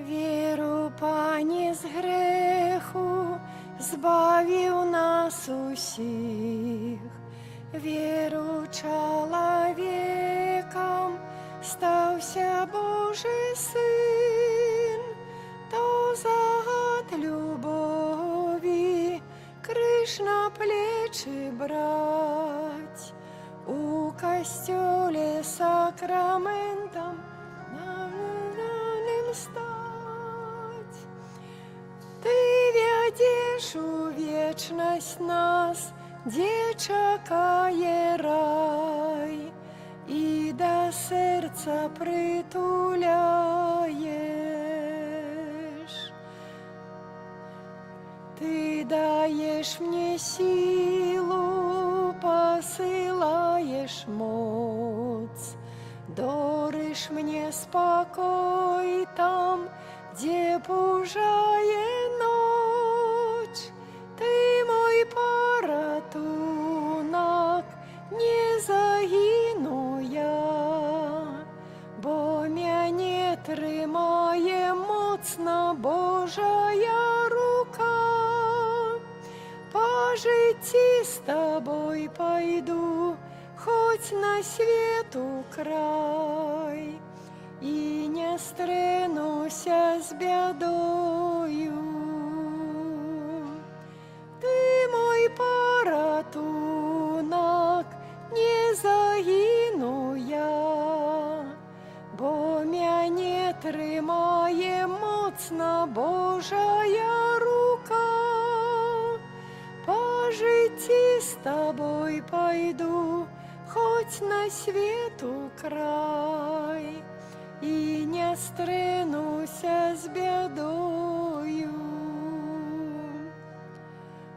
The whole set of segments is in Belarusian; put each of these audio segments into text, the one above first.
Віру, Пані, з греху збавив нас усіх, віру чоловіком стався Божий Син, то загад любові криш на плечі брать, у костюлі сакраментом на ним стать. Ты ведешь у вечность нас, где чекає рай, і до серця притуляєш. Ты даешь мне силу, посылаешь моц, даришь мне спокой там, где пужає ночь. Ты мой порятунок, не загину я, бо мяне тримає моцна Божая рука. По житті з тобой пойду, хоть на свету край, і не стренуся з бядою. Ти мой порятунок, не загину я, бо мяне тримає моцна Божая рука. По житті з тобой пойду, хоть на свету край, і не стренуся з бядою.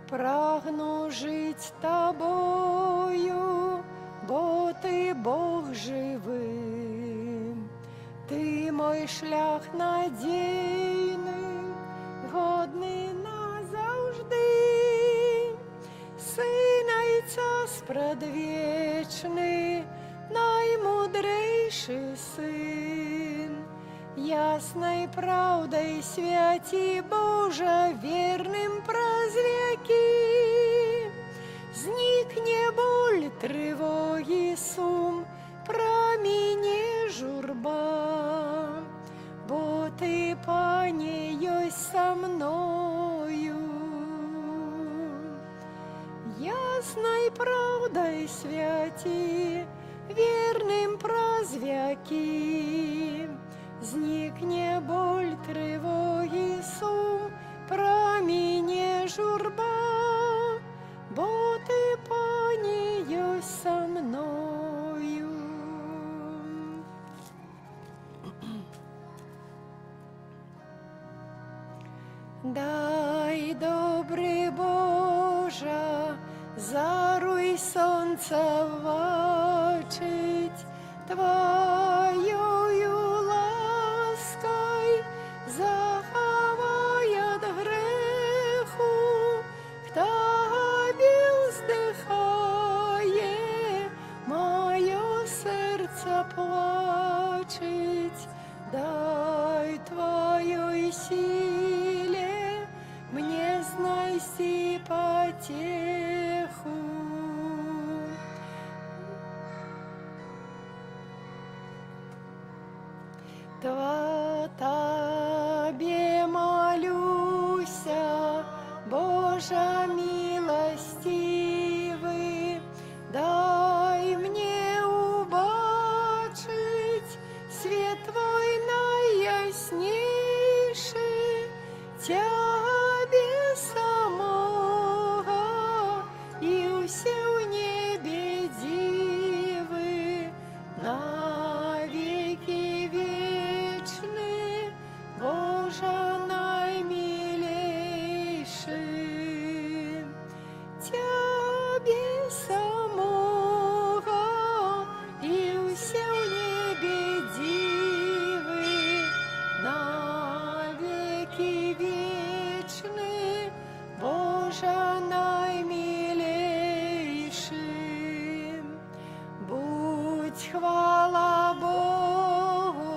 Прагну жить тобою, бо ти Бог живий. Ти мой шлях надійний, годний назавжди. Син Отця спредвічний, наймудрейший Син, ясной правдой святи Божа верным прозвяки. Зникне боль, тривоги, сум, проміне журба, бо ти, Пані, єсть со мною. Ясной правдой святи, верным прозвяки, зникне боль, тривоги, сум, проміне журба, бо ти, Пані, єсть со мною. Дай, добрий Божа, заруй сонце бачить, Твоєю лаской заховай от греху, хто вздихає, моє серце плачить. Дай Твоей силе мне знайти потеху. Тобі молюся, Боже милостивый, дай мне убачить свет Твой найяснейший, Тебе самого и усе в небе дивы, навеки вечны, Боже наймилейший. Тебе самого и усе в небе дивы, навеки вечны, Боже наймилейший. Будь хвала Богу,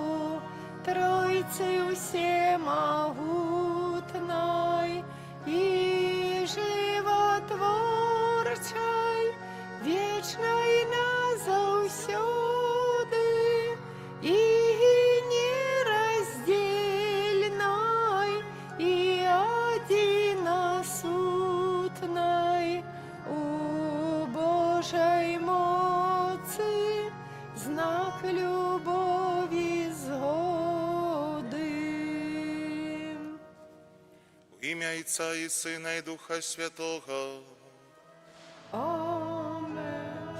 Тройці усім Божої моці, знак любові згоди. В ім'я Отця і Сина і Духа Святого. Амен.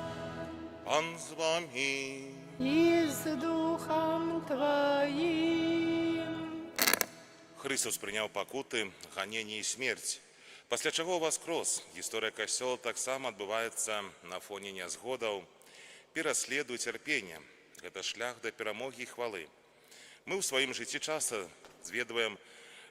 Пан з вами. І з Духом Твоїм. Христос прийняв пакути, ганення і смерть, після чого воскрес. Історія Костьола так само відбувається на фоні незгодів, пересліду і терпіння. Це шлях до перемоги і хвали. Ми у своїм житті часто звідуємо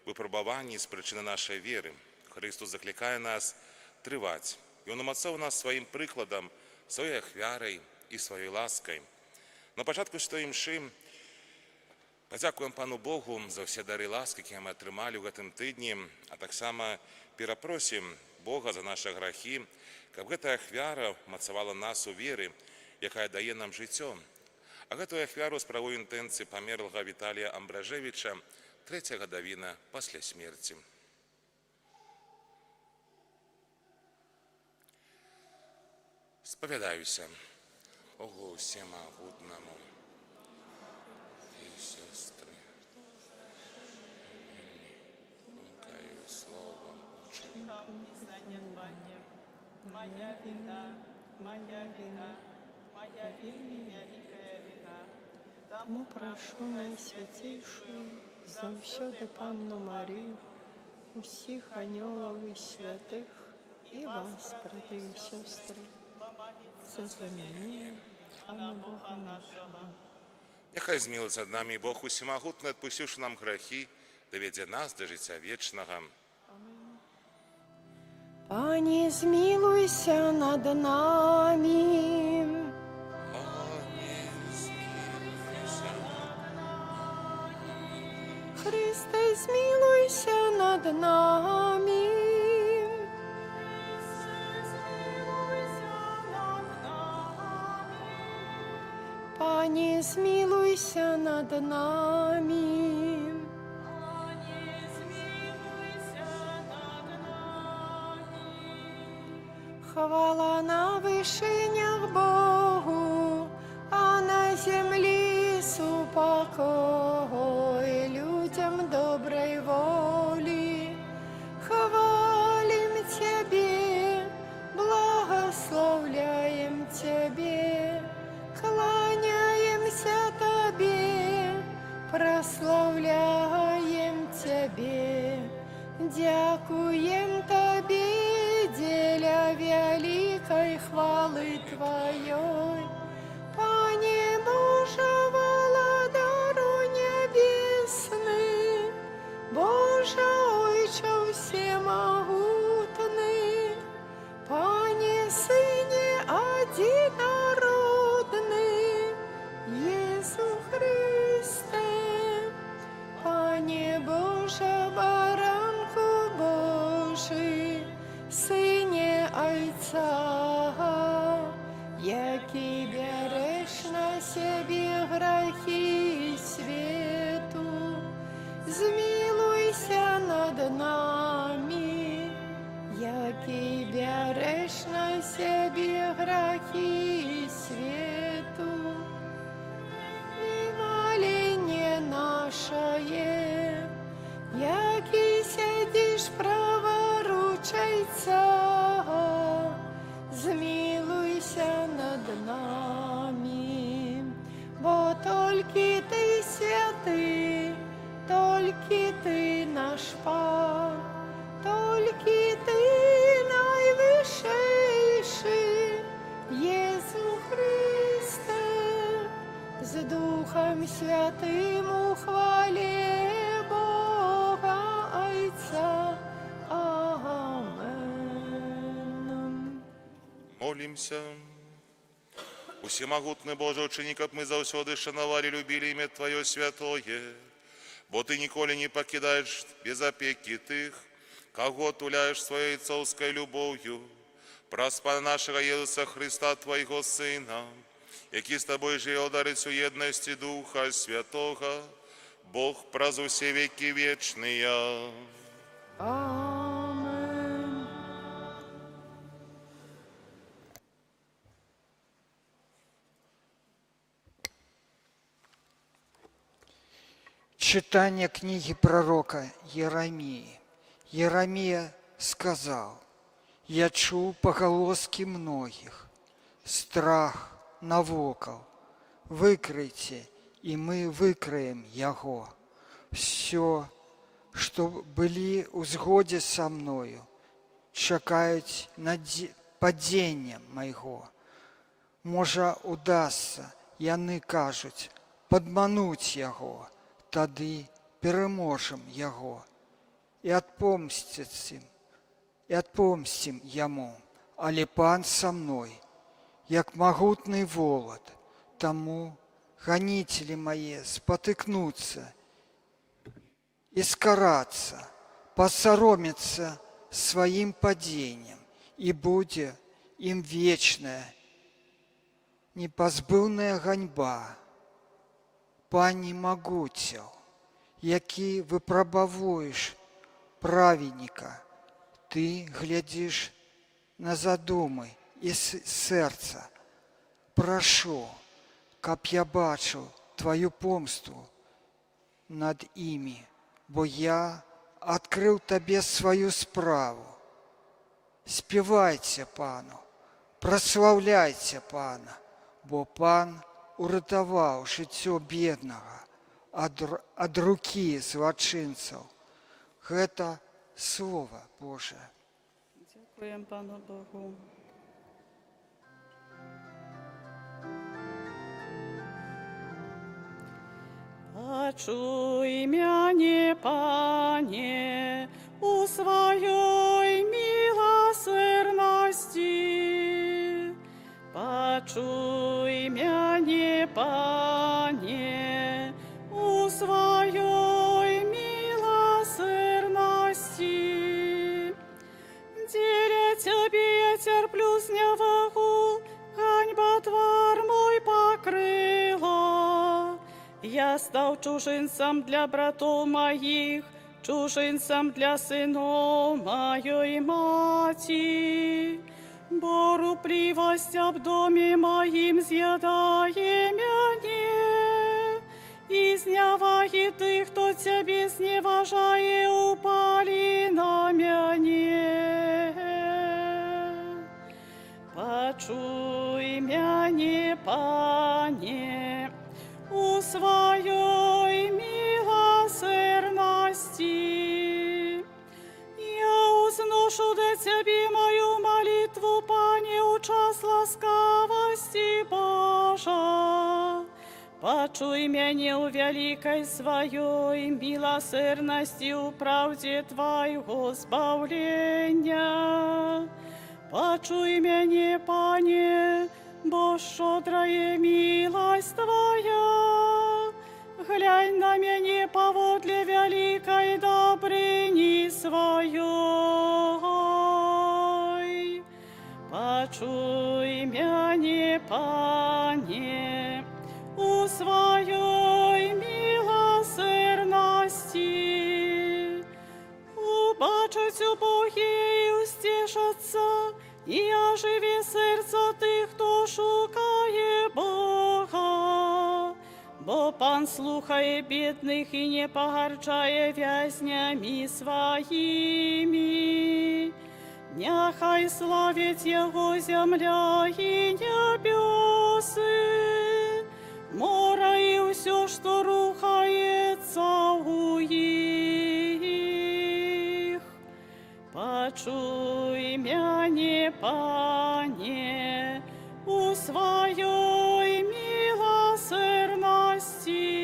випробування з причини нашої віри. Христос закликає нас тривати. І Він умацовує нас своїм прикладом, своєю ахвярою і своєю ласкою. На початку Святої Мши подякуємо Пану Богу за всі дари ласки, які ми отримали в цьому тижні, а так само перепросимо Бога за наші гріхи, щоб ця ахвяра мацувала нас у вірі, яка дає нам життя. А цю ахвяру з правої інтенції померлого Віталія Амбражевича, 3-я годовина після смерті. Сповідаюся, Богу всемогутному і сестри, думкою, словом, Чекав і занедбання. Моя вина, моя вина, моя вельми великая вина. Тому прошу найсвятейшую, завсёды Панну Марію, усіх аньолів і святих, і вас, брати і сестри, це за мене, а на Бога нашого. Нехай змилується над нами Бог усемогутний, відпустивши нам гріхи, доведе нас до життя вічного. Пані, змилуйся над нами. Пане, змилуйся. Христе, змилуйся над нами. Пані, змилуйся над нами. Хвала на вишенях Богу, а на землі супокой людям доброй волі. Хвалим Тебе, благословляем Тебе, кланяемся Тебе, прославляем Тебе, дякуем Тебе, деля великой хвалы Твоей. Пане Боже, владару небесный, Боже, Ойче всемогутный, Пане Сыне одинородный, Иису Христе, Пане Боже, баранку Божий, Сине Отца, який береш на себе грехи свету, змилуйся над нами, який береш на себе грехи свету. И моление наше, який сидиш праворучайца, змилуйся над нами, бо тільки Ти святий, тільки Ти наш Пан, тільки Ти найвищийший, Єсу Христе, з Духом Святим у хвалі Бога Отця. Амен. Молимся. Усемогутный Боже, учеников мы завсёды шановали, любили имя Твое святое, бо Ты николи не покидаешь без опеки Тых, кого туляешь своей отцовской любовью. Проспа нашего Иисуса Христа, Твоего Сына, який с Тобой живет дарить у едности Духа Святого, Бог празу все веки вечные. Амен. Читание книги пророка Еремии. Еремия сказал: «Я чуў поголоски многих, страх навокал. Выкройте, и мы выкроем его. Все, что были у згоде со мною, чекают падения моего. Можа, удастся, яны кажуть, подмануть его, тады переможем его и отпомстим ему. Але Пан со мной, як могутный волод, тому гонители мои спотыкнутся и скараться, посоромятся своим падением, и будет им вечная, непозбылная ганьба. Пане могуцел, які выпрабавуешь праведника, ты глядишь на задумы и сердца. Прошу, каб я бачил твою помсту над ими, бо я открыл тебе свою справу. Спевайте Пану, прославляйте Пана, бо Пан уратаваў жыццё беднага ад рукі злачынцаў. Гэта Слово Божие. Дякуємо Пану Богу. Почуй мяне, Пане, у своей милосердности. Почуй мяне, Пане, у своей милосердности. Деля Тебе я терплю снявагу, ганьба твар мой покрыла. Я стал чужинцем для братов моих, чужинцем для сынов моей мати. Борупливость об доме моим з'ядає мяне, и зняваги тых, кто Тебе зневажає, упали на мяне. Почуй мяне, Пане, у своей милосердности. Я узношу до Тебе мою молитву, Пане, у час ласкавости Божа. Почуй мяне у великой своей милосердности, у правде Твоего збавления. Почуй мяне, Пане, бо щодрая милость Твоя. Глянь на мяне поводле великой добрыни своей. Почуй мяне, Пане, у своей милосердности. Убачать убогие и устешатся, и оживи сердце тых, кто шукає Бога. Бо Пан слухає бідних і не погарчає вязнями своими. Нехай славить Його земля и небесы, море и все, что рухается у их. Почуй мяне, Пане, у своей милосердности.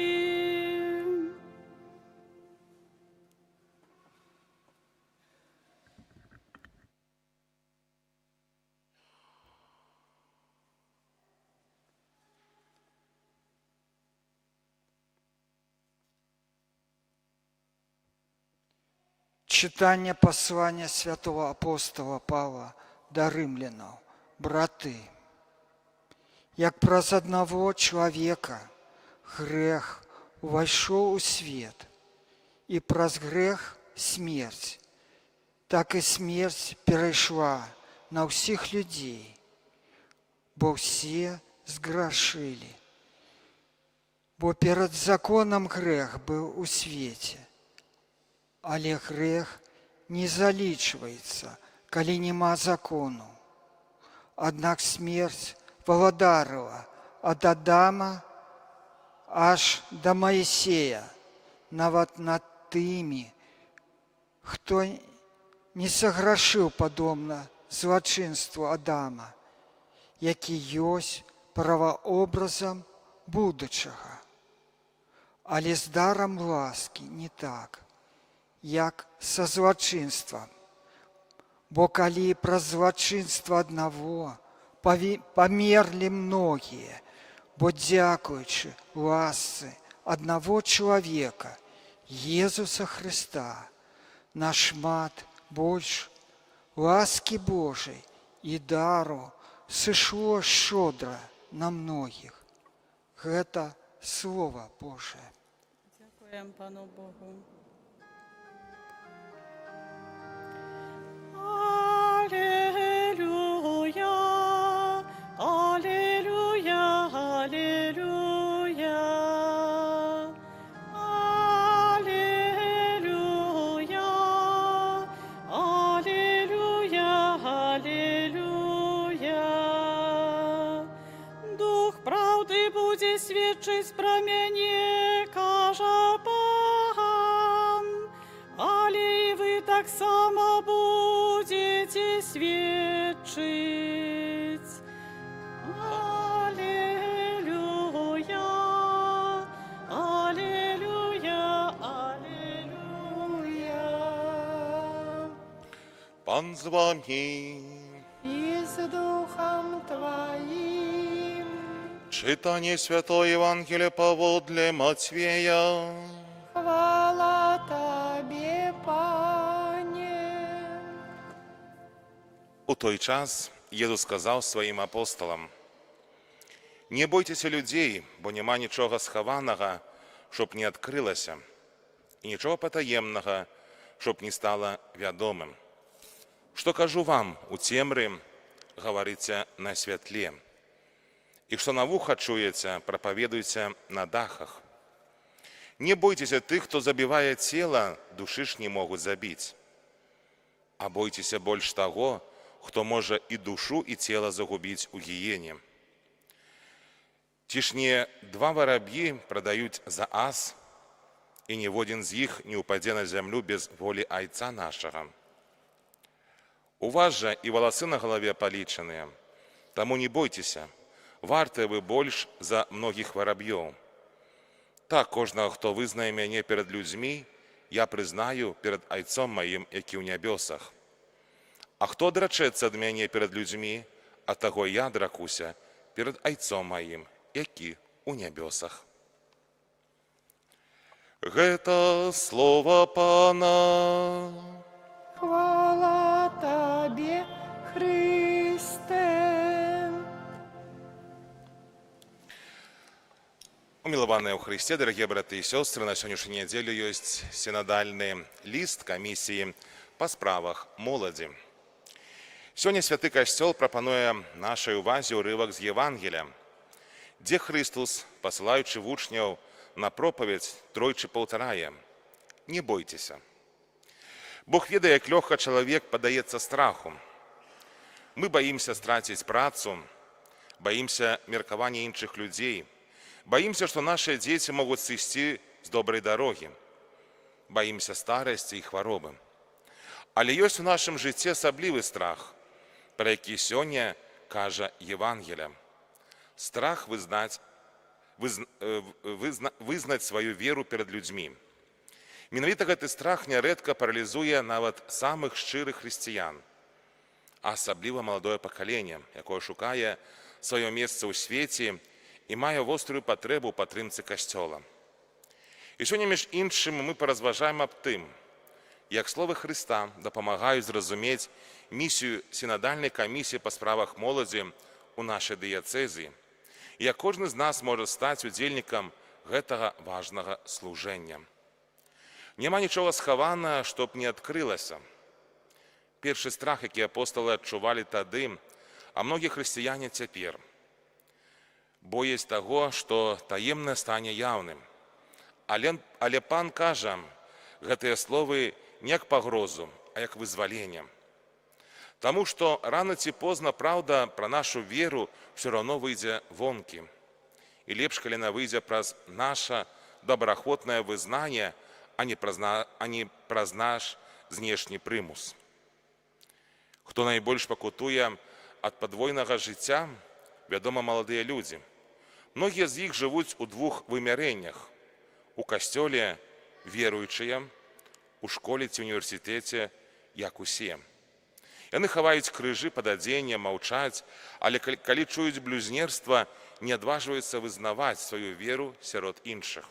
Читание послания святого апостола Павла до римлянаў. Браты, як праз одного человека грех увайшоў у свет, и праз грех смерть, так и смерть перейшла на всех людей, бо все сгрешили. Бо перад законам грэх быў у свеце, але грэх не залічваецца, калі нема закону. Аднак смерць валадарыла ад Адама аж да Маісея, нават над тымі, хто не саграшыў падобна злачынству Адама, які ёсць праваобразам будучага. Але з дарам ласкі не так, як са злачынствам. Бо калі праз злачынства аднаго памерлі многія, бо дзякуючы ласцы аднаго чалавека, Езуса Хрыста, нашмат больш ласкі Божай і дару сышло шчодра на многіх. Гэта Слова Божае. Дякуємо Пану Богу. Алілуя, алілуя, алілуя. Алілуя, алілуя, алілуя. Дух правди буде свідчить про мене, каже Пан, але і ви так само будете свідчить. Алілуя, алілуя, алілуя. Пан з вами. И с Духом Твоим. Читание Святого Евангелия поводле Матвея. Хвала Тебе, Пане. У той час Єсус сказав своїм апостолам: «Не бойтеся людей, бо нема нічого схованого, щоб не відкрилося, і нічого потаємного, щоб не стало відомим. Що кажу вам у темрі, говориться на світлі, і що на вуха чується, проповідується на дахах. Не бойтеся тих, хто забиває тіло, душі ж не можуть забити, а бойтеся більш того, хто може і душу, і тіло загубити у гієні. Ті ж не два вороб'ї продають за ас, і ні в один з їх не упаде на землю без волі Айца нашого. У вас же і волоси на голові полічені, тому не бойтеся, варте ви більш за многих вороб'їв. Так кожного, хто визнає мене перед людьми, я признаю перед Айцом моїм, який у небесах. А хто одречеться від мене перед людьми, а того я одракуся перед Айцом моїм, який у небесах». Гэта слово Пана. Хвала Тебе, Христе. Умилованные у Христе, дорогие братья и сестры, на сегодняшнюю неделю есть синодальный лист комиссии по справах молоді. Сьогодні Святий Костел пропонує нашій увазі уривок з Євангелія, де Христос, посилаючи учнів на проповідь, тройчі повторяє: «Не бойтеся». Бог ведає, як легко чоловік подається страху. Ми боїмося стратити працю, боїмося міркування інших людей, боїмося, що наші діти можуть сісти з доброї дороги, боїмося старості і хвороби. Але є у нашому житті особливий страх, про який сьогодні каже Євангелія. Страх визнати свою віру перед людьми. Менавіта гэты страх нярэдка паралізуе нават самых шчырых хрысціян, а асабліва маладое пакаленне, якое шукае сваё месца ў свеце і мае вострую патрэбу ў падтрымцы Касцёла. І сёння, між іншым, мы паразважаем аб тым, як словы Хрыста дапамагаюць зразумець місію сінадальнай камісіі па справах моладзі ў нашай дыяцэзіі, і як кожны з нас можа стаць удзельнікам гэтага важнага служэння. Няма нічога схаванага, што б не адкрылася. Першы страх, які апосталы адчувалі тады, а многія хрысціяне цяпер. боясь таго, што таемнае стане яўным. Але пан кажа гэтыя словы не як пагрозу, а як вызваленне. Таму што рана ці позна праўда пра нашу веру ўсё роўно выйдзе вонкі. І лепш, калі яна выйдзе праз наша добраахвотнае вызнанне, а не праз наш знешні прымус. Хто найбольш пакутуе ад падвойнага жыцця, вядома, маладыя людзі. Многія з іх жывуць у двух вымярэннях. У касцёле веруючыя, у школе ці універсітэце, як усе. Яны хаваюць крыжы пад адзеннем, маўчаць, але калі чуюць блюзнерства, не адважваюцца вызнаваць сваю веру сярод іншых.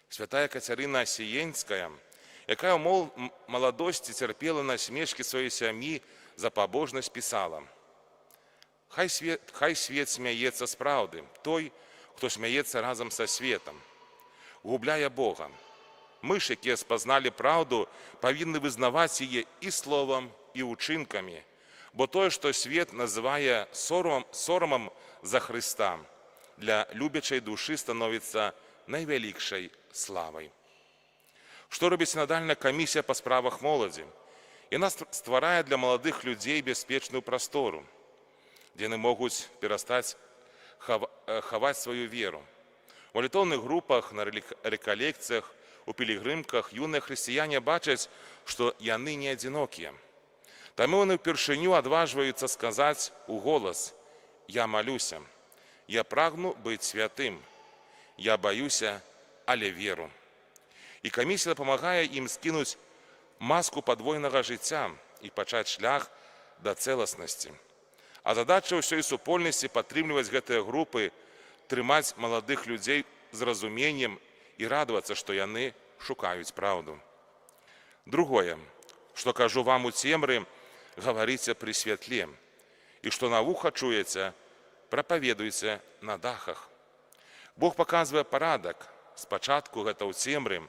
Святая Кацярына Сіенская, якая ў маладосці цярпела насмешкі сваёй сям'і за пабожнасць, пісала: «Хай свет смяецца з праўды, той, хто смяецца разам са светам, губляе Бога. Мы ж, якія спазналі праўду, павінны вызнаваць яе і словам, і ўчынкамі, бо тое, што свет называе сорамам за Хрыста, для любячай душы становіцца найвялікшай славай». Што робіць Сінадальная камісія па справах моладзі? Яна стварае для маладых людзей бяспечную прастору, дзе яны могуць перастаць хаваць сваю веру. У малітоўных групах, на рэкалекцыях, у пілігрымках юныя хрысціяне бачаць, што яны не адзінокія. Таму яны ўпершыню адважваюцца сказаць у голас: «Я малюся, я прагну быць святым, я баюся, але веру». І камісія дапамагае ім скінуць маску падвойнага жыцця і пачаць шлях да цэласнасці. А задача ўсёй супольнасці падтрымліваць гэтыя групы, трымаць маладых людзей з разуменнем і радавацца, што яны шукаюць праўду. Другое, што кажу вам у цемры, гаварыце пры святле, і што на вуха чуеце, прапаведуйце на дахах. Бог паказвае парадак. Спачатку гэта ў цемры,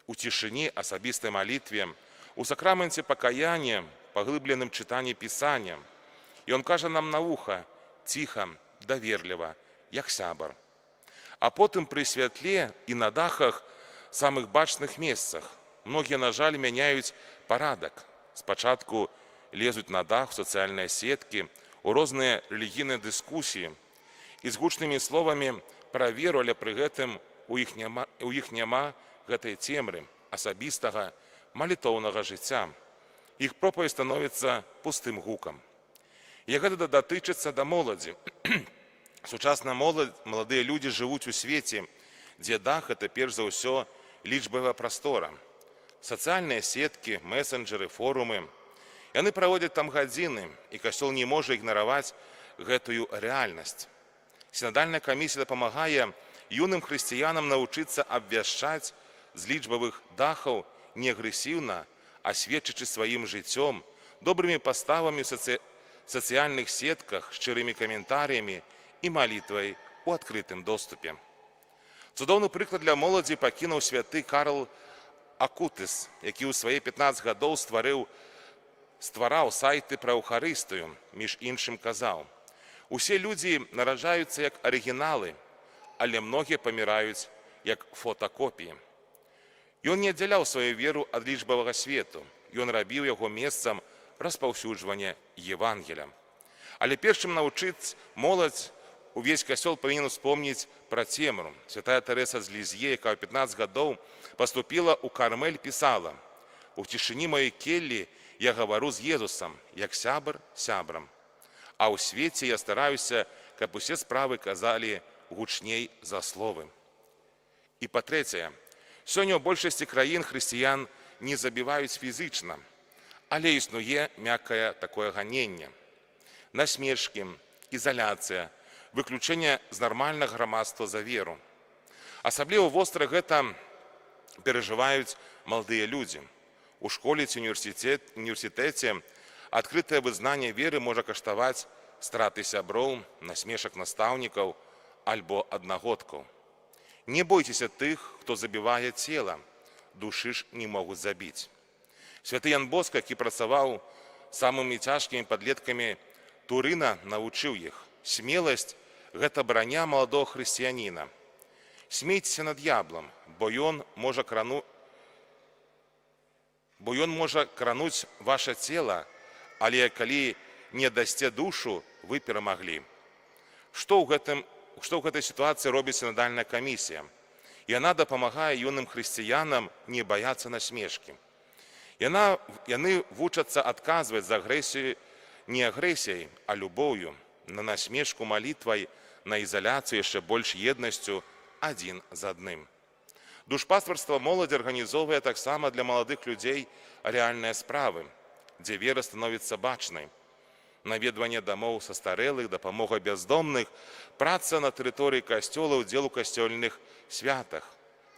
у цішыні, асабістай малітве, у сакраменце пакаяння, паглыбленым чытанні Пісання. І ён кажа нам на вуха, ціха, даверліва, як сябар. А потым пры святле і на дахах, самых бачных месцах. Многія, на жаль, мяняюць парадак. Спачатку лезуць на дах, у сацыяльныя сеткі, у розныя рэлігійныя дыскусіі і з гучнымі словамі пра веру, але пры гэтым у іх няма гэтай цемры, асабістага, малітоўнага жыцця. Іх пропаведь становіцца пустым гукам. І гэта датычыцца да моладзі. Сучасна маладыя людзі жывуць у свеце, дзе дах – гэта перш за ўсё лічбавая прастора. Сацыяльныя сеткі, месенджеры, форумы. Яны праводзяць там гадзіны, і касцёл не можа ігнараваць гэтую рэальнасць. Сінадальная камісія дапамагае юным хрысціянам навучыцца абвяшчаць з лічбавых дахаў не агрэсіўна, а сведчачы сваім жыццём, добрымі паставамі ў сацыяльных сетках, шчырымі каментарыямі і малітвай у адкрытым доступе. Цудоўны прыклад для моладзі пакінуў святы Карл Акутыс, які ў свае 15 гадоў ствараў сайты пра Эўхарыстыю, між іншым казаў: «Усе людзі нараджаюцца як арыгіналы, але многія паміраюць як фотакопіі». Ён не аддзяляў сваю веру ад лічбавага свету, ён рабіў яго месцам распаўсюджвання Евангеля. Але перш чым навучыць моладзь, увесь касцёл павінен успомніць пра цемру. Святая Тэрэса з Лізье, якая ў 15 гадоў паступіла ў Кармель, пісала: «У цішыні маёй келлі я гавару з Езусам, як сябар сябрам. А ў свеце я стараюся, каб усе справы казалі гучней за словы». І па-трэцяе, сёння ў большасці краін хрысціян не забіваюць фізычна, але існуе мяккае такое ганенне. Насмешкі, ізаляцыя, выключэнне з нармальнага грамадства за веру. Асабліва востра гэта перажываюць маладыя людзі. У школе ці універсітэце адкрытае вызнанне веры можа каштаваць страты сяброў, насмешак настаўнікаў альбо аднагодкаў. Не бойцеся тых, хто забівае цела, душы ж не могуць забіць. Святы Ян Боска, які працаваў самымі цяжкімі падлеткамі Турына, навучыў іх: смеласць гэта браня маладого хрысціяніна. Смейцеся над д'яблам, бо ён можа крануць ваше цела, але калі не дасце душу, вы перамаглі. Што ў гэтай сітуацыі робіць сінодальная камісія? Яна дапамагае юным хрысціянам не баяцца насмешкі. Яны вучацца адказваць за агрэсію не агрэсіяй, а любоўю, на насмешку малітвай, на ізаляцыю яшчэ больш еднасцю адзін з адным. Душпастарства моладзь арганізоўвае таксама для маладых людзей рэальныя справы, дзе вера становіцца бачнай. Наведванне дамоў састарэлых, дапамога бяздомных, праца на тэрыторыі касцёла, удзел у касцёльных святах.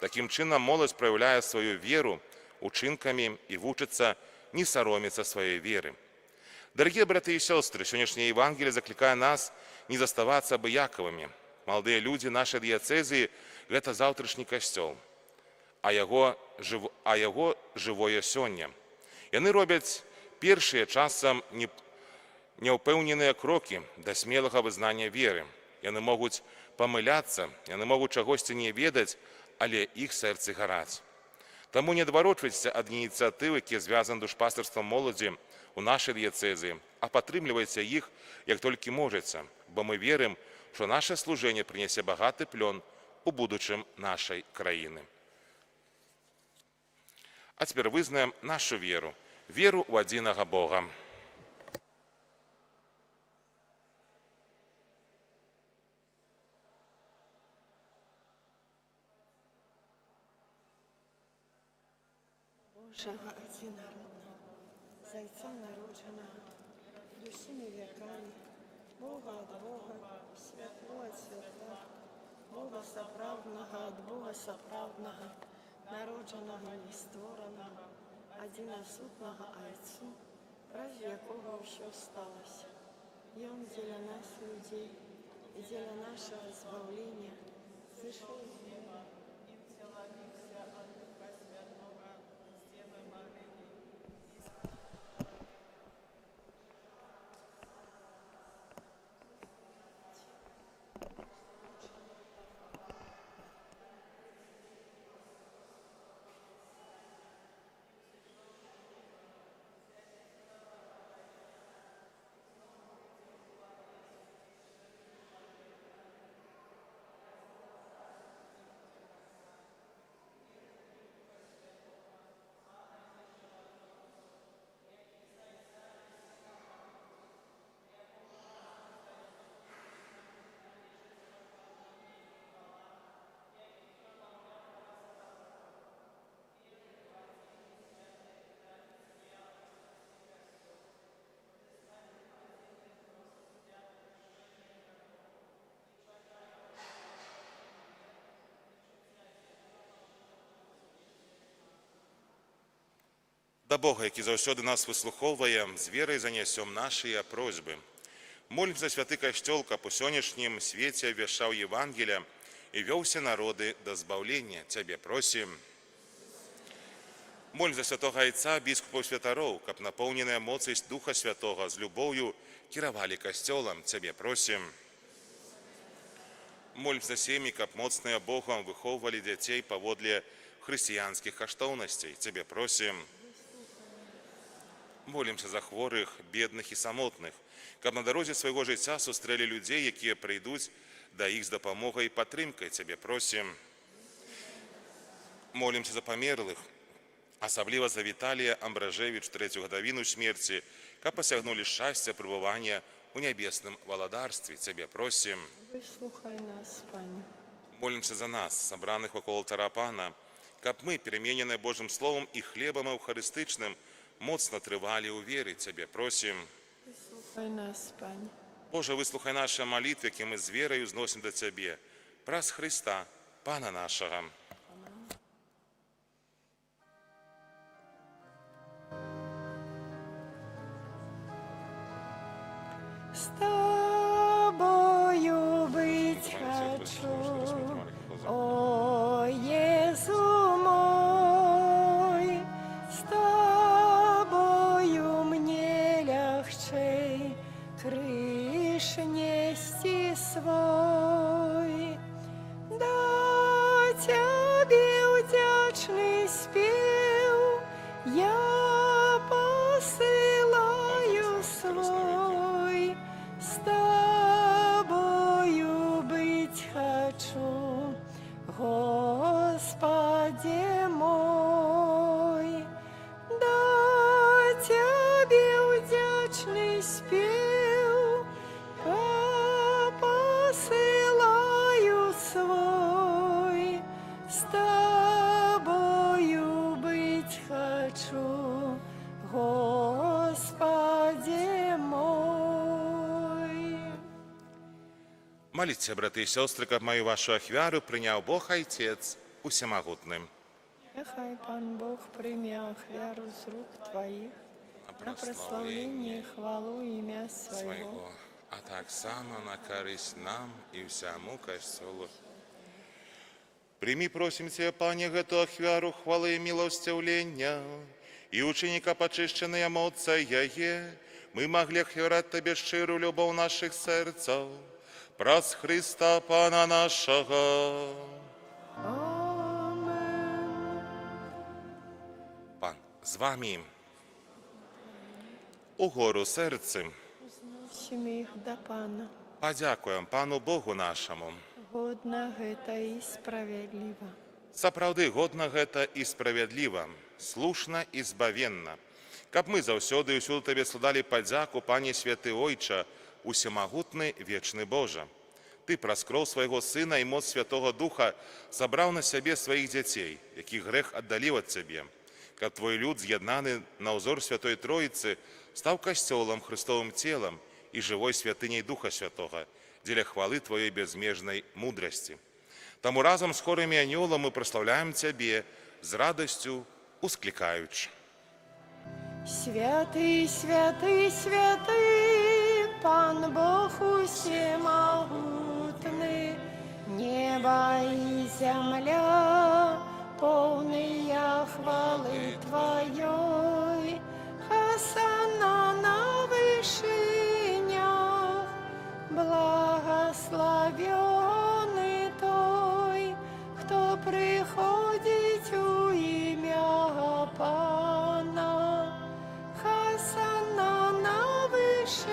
Такім чынам моладзь праяўляе сваю веру учынкамі і вучыцца не саромецца сваёй веры. Дарагія браты і сёстры, сённяшняе Евангелие заклікае нас не заставацца абыякавымі. Маладыя людзі нашай дыяцэзіі – гэта заўтрашні касцёл, а яго жывое сёння. Яны робяць першыя часам няўпэўненыя крокі да смелага вызнання веры. Яны могуць памыляцца, яны могуць чагосьці не ведаць, але іх сэрцы гараць. Таму не адварочвайцеся ад ініцыятыў, якія звязаны душпастарствам моладзі у нашай дыяцэзіі, а падтрымлівайце іх, як толькі можаце, бо мы верым, што наше служэнне прынясе багаты плён у будучым нашай краіны. А цяпер вызнаем нашу веру, веру ў адзінага Бога. Божого одинородного, Зайца народженого, душими веками, Бога от Бога, святло от святла, Бога соправдного от Бога соправдного, народженого нестворенного, одиносутного Отцу, ради якого еще сталося. И Он для нас, людей, и для нашего избавления, сошел с неба и втеломился от Духа Святого с Девы Марии. Да Бога, які заўсёды нас выслухоўвае, з верай занясём нашыя просьбы. Молімся за святы касцёл, каб у сённяшнім свеце абвяшчаў Евангелія і вёўся народы да збаўлення. Цябе просім. Молімся за святога Айца, біскупаў святароў, каб напоўненая моцнасць Духа Святога з любоўю кіравалі касцёлам. Цябе просім. Молімся за сем'і, каб моцныя Богам выхоўвалі дзяцей паводле хрысціянскіх каштоўнасцей. Цябе просім. Молімся за хворых, бедных і самотных, каб на дарозе свайго жыцця сустрэлі людзей, якія прыйдуць да іх з дапамогай і падтрымкай. Цябе просім. Молімся за памерлых, асабліва за Віталія Амбражевіч, 3-ю гадавіну смерці, каб пасягнулі шчасця прыбывання ў нябесным валадарстве. Цябе просім. Выслухай нас, Пане. Молімся за нас, сабраных вакол алтара Пана, каб мы, перамененыя Божым словам і хлебам эўхарыстычным, моцна трывалі ў веры. Цябе просім. Выслухай нас, Пане. Божа, выслухай нашы малітвы, які мы з вераю зносім да Цябе. Праз Хрыста, Пана нашага. С Тобою быть хочу, о Иисус мой, с Тобою мне легче крыш нести свой. Да Тебе удячный спев я посылаю свой. С Тобою быть хочу, Господи мой. Да Тебе удячный спев посылаю свой. С Тобою быть хочу, Господи мой. Моліться, брати і сестри, каб мою вашу ахвяру прийняв Бог Отець усемогутний. Нехай Пан Бог прийме ахвяру з рук Твоїх на прославлення і хвалу ім'я Своєго. А так само на користь нам і всьому костюлу. Прими, просим Тебя, Пане, гэту ахвяру хвалы и милостивления, и ученика почищенные моца яе, мы могли ахвярать Тебе щиру любов наших серцев, праз Христа Пана нашого. Амен. Пан з вами. Угору серцем Зносим їх до Пана. подякуємо Пану Богу нашому. Годна гэта і справядліва. Сапраўды годна гэта і справядліва, слушна і збавенна. Каб мы заўсёды і ўсюды Табе складалі падзяку, Пане Святы Ойча, усемагутны вечны Божа. Ты праз кроў свайго Сына і моц Святого Духа сабраў на сябе сваіх дзяцей, якіх грэх аддаліў ад Цябе. Каб Твой люд, з'яднаны на ўзор Святой Троіцы, стаў касцёлам, Христовым целам і жывой святыняй Духа Святога, дзеля хвалы Твоей безмежнай мудрасці. Таму разам з хорамі анёлаў мы праслаўляем Цябе з радасцю усклікаючы. Святый, святый, святый, Пан Бог усемогутный, небо и земля, полные хвалы Твоей. Хосанна на вышинях, благословенный той, кто приходит у имя Пана. Хосанна на вышинях.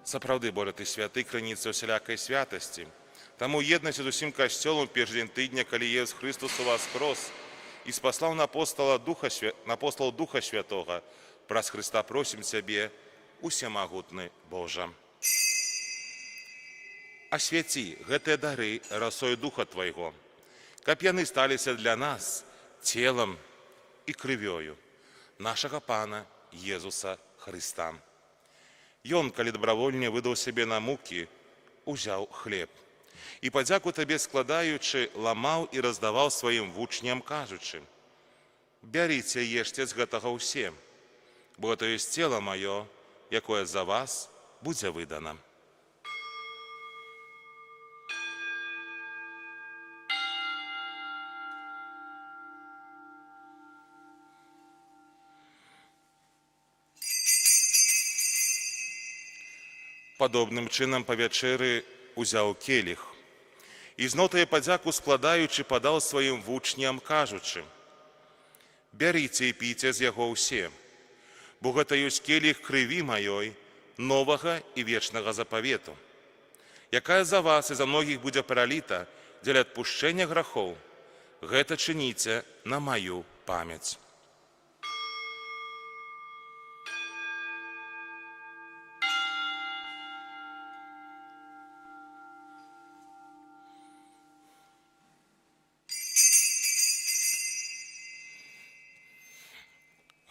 Сапраўды, Боже, Ты святы, крыніца усялякай святасці. Таму єднасць з усім касцёлам перш дзень тыдня, калі Езус Христос уваскрос і спаслаў на апостала Духа Святога, праз Христа просім Цябе, усемагутны Божа. Асвяці гэтыя дары расою Духа Твайго, каб яны сталіся для нас целам і крывёю нашага Пана Езуса Христа. Ён, калі добравольне выдаў сябе на мукі, узяў хлеб і падзяку Табе складаючы, ламаў і раздаваў сваім вучням, кажучы: «Бярыце, ешце з гэтага ўсе, бо гэта ёсць цела маё, якое за вас будзе выдана». Падобным чынам па вячэры узяў келіх і зноў тая падзяку складаючы падаў сваім вучням, кажучы: «Бярыце і піце з яго ўсе, бо гэта ёсць келіх крыві маёй, новага і вечнага запавету, якая за вас і за многіх будзе праліта дзеля адпушчэння грахоў. Гэта чыніце на маю памяць».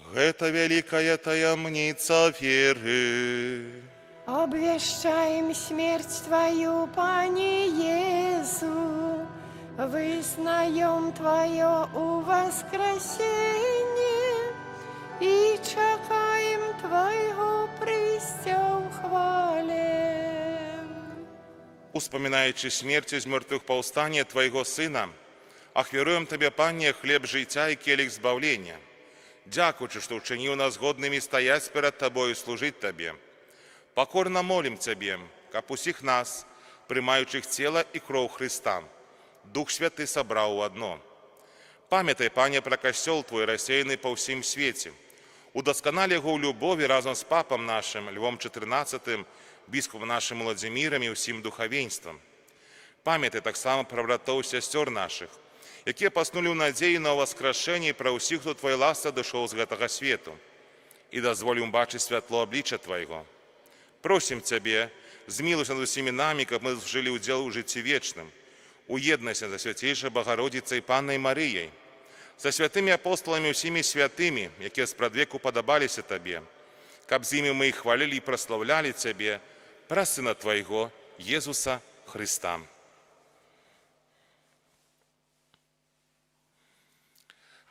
Гэта вялікая таямніца веры. Обвещаем смерть Твою, Пане Иису, вызнаем Твое воскресение и чекаем Твоего прыцця ў хвале. Успамінаючы смерць з мёртвых паўстання Твайго Сына, ахвяруем Табе, Пане, хлеб жыцця і келіх збаўлення. Дзякуючы, што ўчыніў нас годнымі стаяць перад Табою і служыць Табе. Покорно молим Тебе, каб усіх нас, приймаючих тіла і кров Христа, Дух Святый собрав у одно. Пам'ятай, Пане, про костел Твой, рассеянный по всім світі. Удосконали його у любові разом з папом нашим, Львом XIV, біскупом нашим Владимиром і всім духовенством. Пам'ятай так само про братов і сестер наших, які поснули в надії на воскрешення і про усіх, хто Твоя ласка дійшов з гэтага світу. І дозволь їм бачити світло обличчя Твоєго. Просим Тебе, змилуйся над усіми нами, каб ми жили удел у житті вічним. Уєднайся за Святейшей Богородицей Панною Марією, за святими апостолами усіми святими, які спрадвеку подобалися Тебе, каб з ними ми їх хвалили і прославляли Тебе, про Сина Твоєго, Єсуса Христа.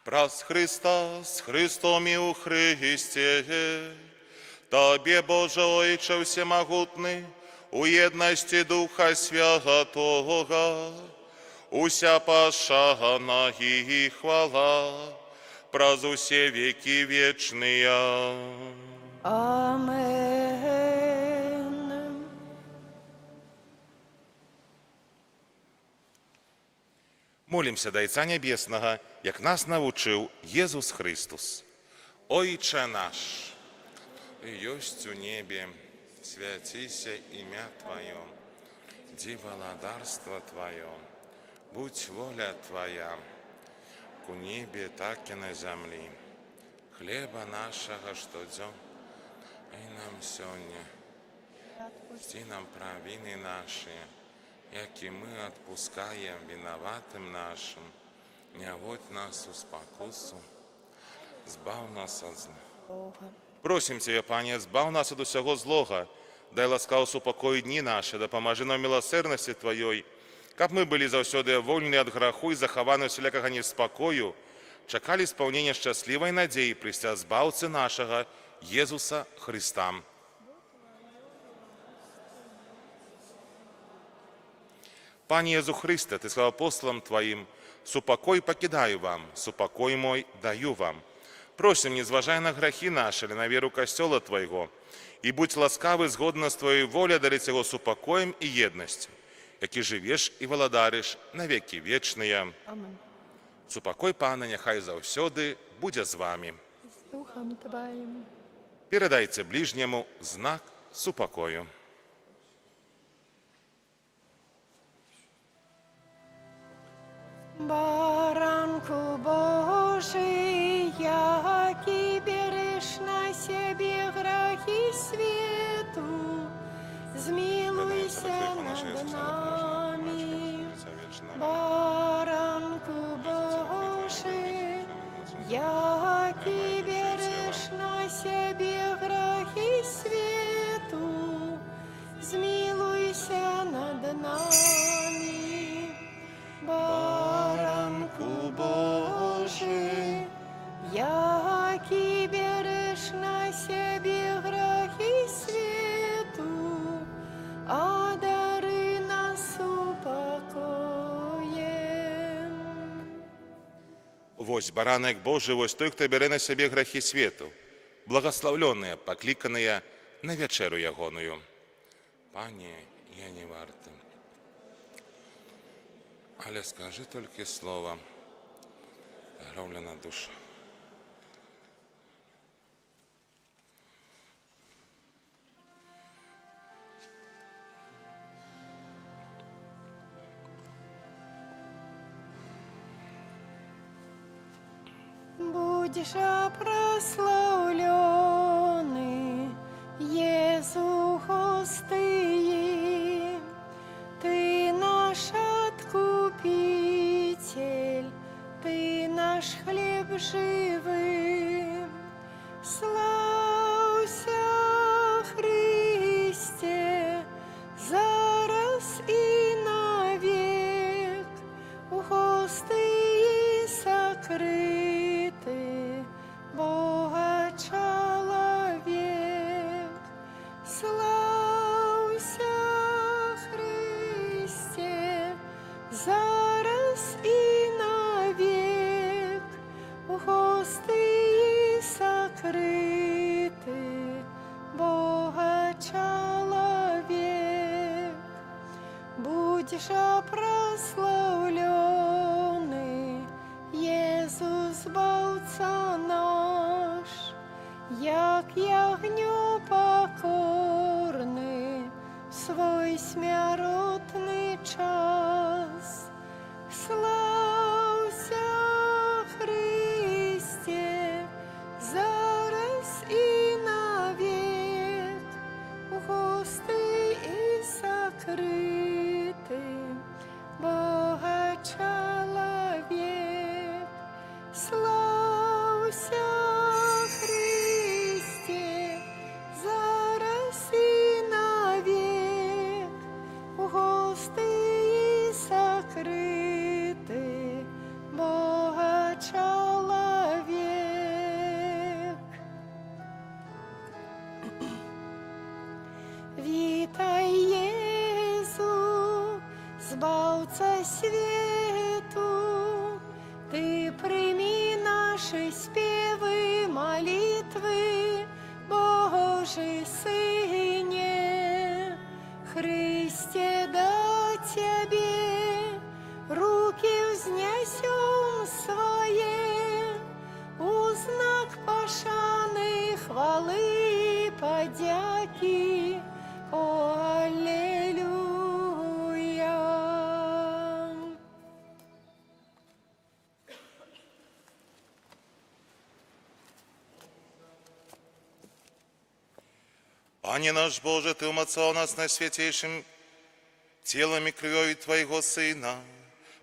Праз Христа, с Христом и у Христе, Тебе, Боже Отче всемогутный, у єдності Духа Святого, уся пошана і хвала, праз усе веки вечные. Амен. Молимся до Отца Небесного, як нас навучив Єсус Христос. Ойче наш, и есть у небе, святися имя Твое, ди владарство Твое, будь воля Твоя, ку небе, так и на земле. Хлеба нашего, что днем, и нам сегодня. Отпусти нам провины наши, як и мы отпускаем виноватым нашим. Не вводь нас у спокусу, збав нас от зла. Просим Тебя, Пане, збав нас от усього злога, дай ласкав супокой дні наші, да поможи нам милосердності Твоєї, каб ми були завсёды вольні от граху і заховані всілякого неспокою, чекали сповнення щасливої надії прийстя збавці нашого Єсуса Христа. Пане Єсу Христе, Ты сказал апостолам Твоим, «Супокой покидаю вам, супокой мой даю вам». Просим, не зважай на грехи наши, или на веру Костела Твоего, и будь ласкавый згодно с Твоей волей дарить его супокоем и едностью, яки живешь и володаришь на веки вечные. Амен. Супокой, Пане, нехай завсёды буде з вами. З Духом Твоїм. Передайте ближнему знак супокою. Баранку Божий, який береш на себе грехи свету, змилуйся над нами. Баранку Божий, який береш на себе грехи свету, змилуйся над нами. Баранку Божий, який береш на себе грехи свету, а дари нас упокоєм. Вось баранок Божий, вось той, хто бере на себе грехи свету, благословленные, покликанные на вечеру ягоную. Пане, я не вартий, але скажи тільки слово, громлена душа. Будешь прославленный, Иисус Христый, Ты наш Откупитель, Ты наш хлеб живый. Славься, Христе, зараз и навек, ухосты сокрыты, Бога чало. как ягню покорны в свой смяротный час. Славься, Христе, зараз и навек, густы и сокрыты, Бога человек. Славься, Христе, зараз и навек, густы и сокрыты, Бога человек. Витай, Езу, Збавца свету, Ты прими наши спевы, молитвы, Божий Сыне. Христе, до Тебе руки взнесем свои, у знак пошаны, хвалы и подяки. О, Аллилуйя! Пане наш Боже, Ты умацал нас наисвятейшим телом и кровью Твоего Сына.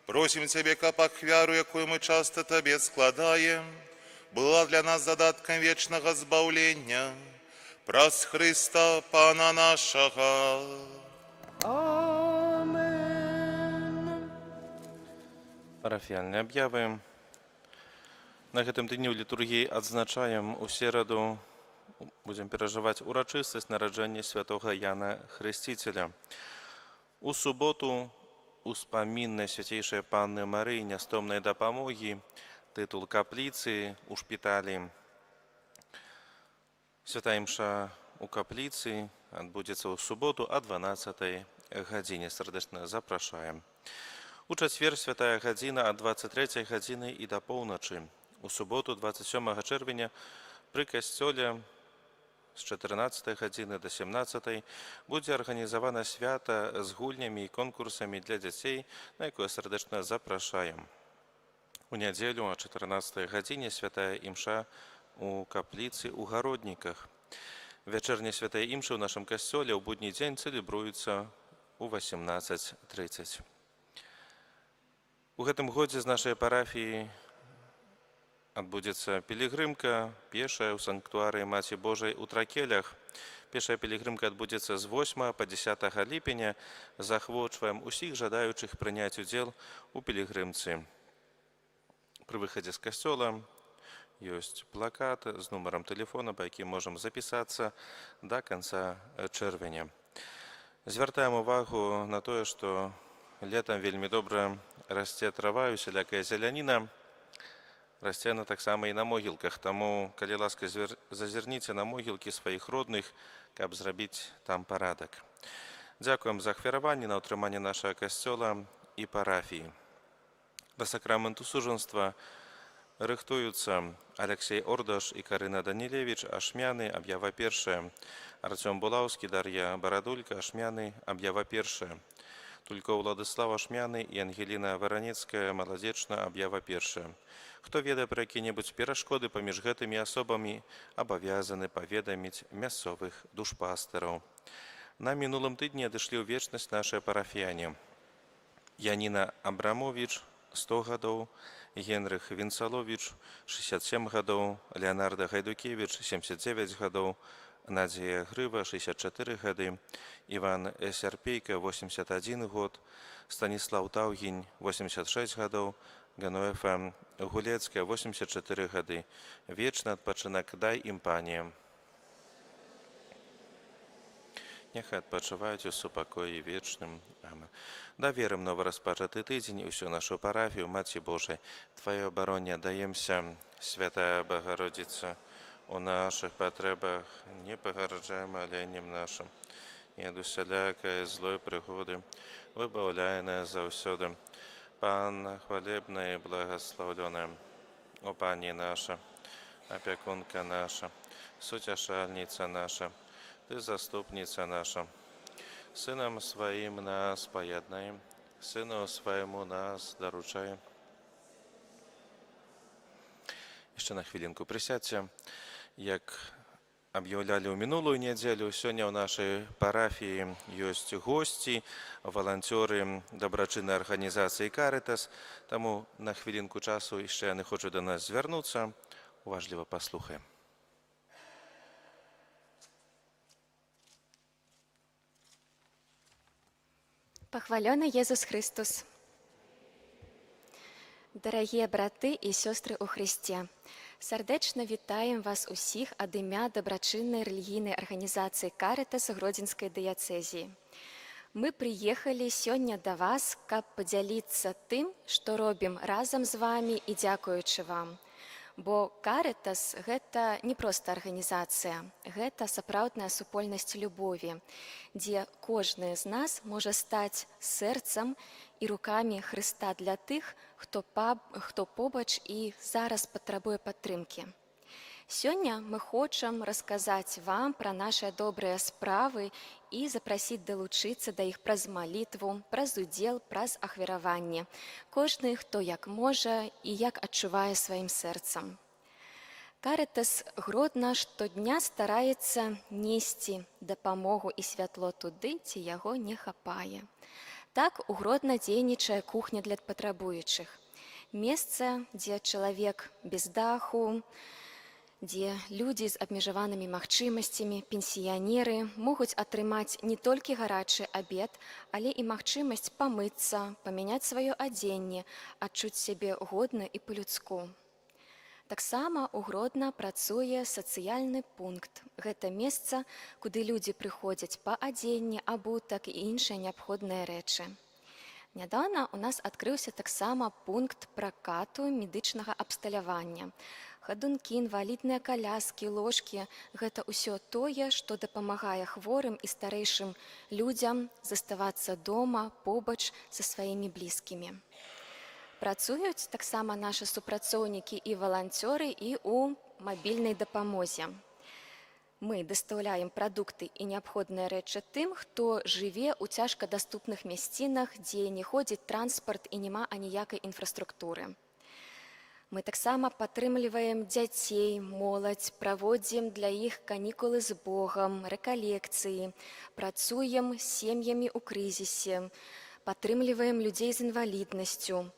Просим Тебе, капак вяру, якую мы часто Тебе складаем, была для нас задатком вечного збавления. Праз Христа, Пана нашего. Амен. Парафіяльні об'яви. На гэтым дні ў літургіі адзначаем у сераду, будзем перажываць урачыстасць нараджэння святога Яна Хрысціцеля. У суботу успамін на свяцейшай Панны Марыі нястомнай дапамогі, тытул капліцы ў шпіталі. Святая імша у капліцы адбудзецца ў суботу о 12 гадзіне. Сардэчна запрашаем. У чацвер святая гадзіна ад 23 гадзіны і да поўначы. У суботу 27 чэрвеня пры касцёле з 14 гадзіны до 17 будзе арганізавана свята з гульнямі і конкурсамі для дзяцей, на якое сардэчна запрашаем. У нядзелю о 14 гадзіне святая імша у капліцы ў Гародніках. Вячэрня святая імша ў нашым касцёле ў будні дзень цэлебруецца у 18:30. У гэтым годзе з нашай парафіі адбудзецца пілігрымка пешая ў санктуарыі Маці Божай у Тракелях. Пешая пілігрымка адбудзецца з 8 па 10 ліпеня. Захвочваем усіх жадаючых прыняць удзел у пілігрымцы. Пры выхадзе з касцёла ёсць плакат з нумарам тэлефона, па якім можам запісацца да канца чэрвеня. Звяртаем увагу на тое, што летам вельмі добра расце трава і усялякая зеляніна. Расце яна таксама і на могілках, таму, калі ласка, зазірніце на могілкі сваіх родных, каб зрабіць там парадак. Дзякуем за ахвяраванне на ўтрыманне нашага касцёла і парафіі. Да сакраменту сужанства рыхтуюцца Алексей Ордаш і Карына Данілевіч, ашмяны, аб'ява першая. Артём Булаўскі, Дар'я Барадулька, ашмяны, аб'ява першая. Тулько Владыслав ашмяны і Ангеліна Варанецкая, маладзечна, аб'ява першая. Хто ведае пра якія-небудзь перашкоды паміж гэтымі асобамі, абавязаны паведаміць мясцовых душпастэраў. На мінулым тыдні адышлі ў вечнасць нашыя парафіяне. Яніна Абрамовіч, 100 гадоў, Генрых Вінцаловіч, 67 гадоў, Леонарда Гайдукевіч, 79 гадоў, Надзія Грыва, 64 гады, Іван Сярпейка, 81 год, Станіслав Таўгінь, 86 гадоў, Гануэфа Гулецкая, 84 гады. Вечны адпачынак дай ім, Пане. Няхай адпачываюць у супакоі вечным. Амен. Даверым новараспачаты тыдзень і ўсю нашу парафію, Маці Божай, Тваёй абароне даемся, Святая Богородица, у наших патрэбах не пагарджай маленнем нашым, і ад усялякай злой прыгоды выбаўляй нас заўсёды. Панна хвалебная і благаслаўлёная, о Пані наша, апякунка наша, Сутяшальница наша, Ты заступница наша. Сыном Своим нас поєднай, Сину Своєму нас доручай. Ще на хвилинку присядьте. Як объявляли ў мінулую нядзелю, сёння ў нашай парафіі ёсць госці, валанцёры дабрачыннай арганізацыі «Карытас», таму на хвілінку часу яшчэ яны хочуць да нас звярнуцца. Уважліва паслухаем. Пахвалёны Езус Христос! Дарагія браты і сёстры ў Хрысце! Сардэчна вітаем вас усіх ад імя дабрачыннай рэлігійнай арганізацыі «Карытас» Гродзенскай дыяцэзіі. Мы прыехалі сёння да вас, каб падзяліцца тым, што робім разам з вамі і дзякуючы вам. Бо «Карытас» – гэта не проста арганізацыя, гэта сапраўдная супольнасць любові, дзе кожны з нас можа стаць сэрцам і рукамі Хрыста для тых, хто побач і зараз патрабуе падтрымкі. Сёння мы хочам расказаць вам пра нашыя добрыя справы і запрасіць далучыцца да іх праз малітву, праз удзел, праз ахвяраванне. Кожны, хто як можа і як адчувае сваім сэрцам. «Карытас» Гродна штодня стараецца несці дапамогу і святло туды, ці яго не хапае. Так у Гродна дзейнічае кухня для патрабуючых. Месца, дзе чалавек без даху, дзе людзі з абмежаванымі магчымасцямі, пенсіянеры могуць атрымаць не толькі гарачы абед, але і магчымасць памыцца, памяняць сваё адзенне, адчуць сябе годна і па-людску. Таксама у Гродна працуе сацыяльны пункт. Гэта месца, куды людзі прыходзяць па адзенне, абутак і іншыя неабходныя рэчы. Нядаўна у нас адкрыўся таксама пункт пракату медычнага абсталявання. Хадункі, інвалідныя каляскі, ложкі – гэта ўсё тое, што дапамагае хворым і старэйшым людзям заставацца дома, побач са сваімі блізкімі. Працуюць таксама нашы супрацоўнікі і валанцёры і ў мабільнай дапамозе. Мы дастаўляем прадукты і неабходныя рэчы тым, хто жыве ў цяжкадаступных мясцінах, дзе не ходзіць транспарт і няма аніякай інфраструктуры. Мы таксама падтрымліваем дзяцей, моладзь, праводзім для іх канікулы з Богам, рэкалекцыі, працуем з сем'ямі ў крызісе, падтрымліваем людзей з інваліднасцю.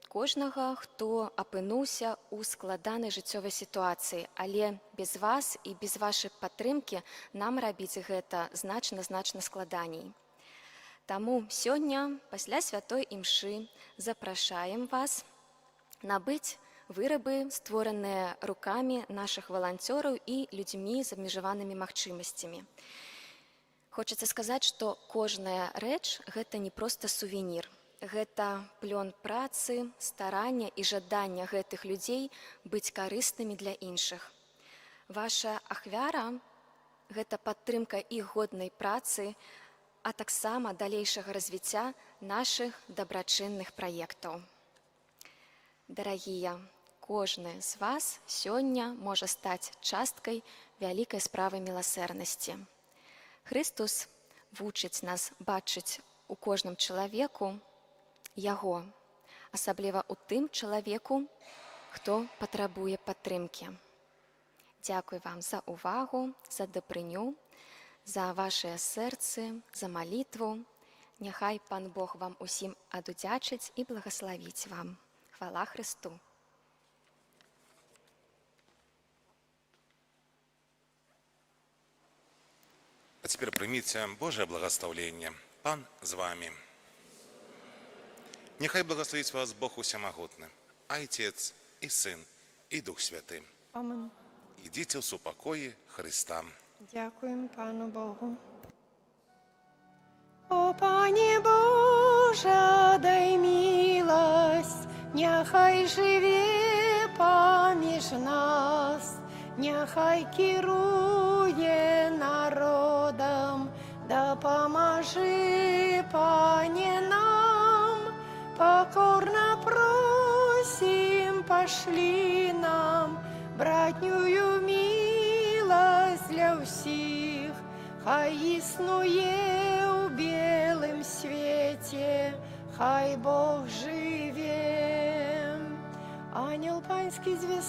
Кожнага, хто апынуўся ў складанай жыццёвай сітуацыі, але без вас і без вашай падтрымкі нам рабіць гэта значна складаней. Таму сёння, пасля святой імшы, запрашаем вас набыць вырабы, створаныя рукамі нашых валанцёраў і людзьмі з абмежаванымі магчымасцямі. Хочацца сказаць, што кожная рэч – гэта не проста сувенір. Гэта плён працы, старання і жадання гэтых людзей быць карыснымі для іншых. Ваша ахвяра – гэта падтрымка іх годнай працы, а таксама далейшага развіцця нашых дабрачынных праектаў. Дарагія, кожны з вас сёння можа стаць часткай вялікай справы міласэрнасці. Христос вучыць нас бачыць у кожным чалавеку яго, асабліва ў тым чалавеку, хто патрабуе падтрымкі. Дзякуй вам за ўвагу, за дабрыню, за вашыя сэрцы, за малітву. Няхай Пан Бог вам усім адудзячыць і благаславіць вам. Хвала Христу! А теперь примите Божие благословение. Пан з вами. Нехай благословить вас Бог Усемогутный, Отец и Сын и Дух Святый. Амин. Идите в супокої Христа. Дякуємо Пану Богу. О, Пане Боже, дай милость, нехай живе поміж нас, нехай керує народом, допоможи, Пане, нам. Покорно просим, пошли нам братнюю милость. для всіх, хай існує у білим світі, хай Бог живе. Ангел панський звіс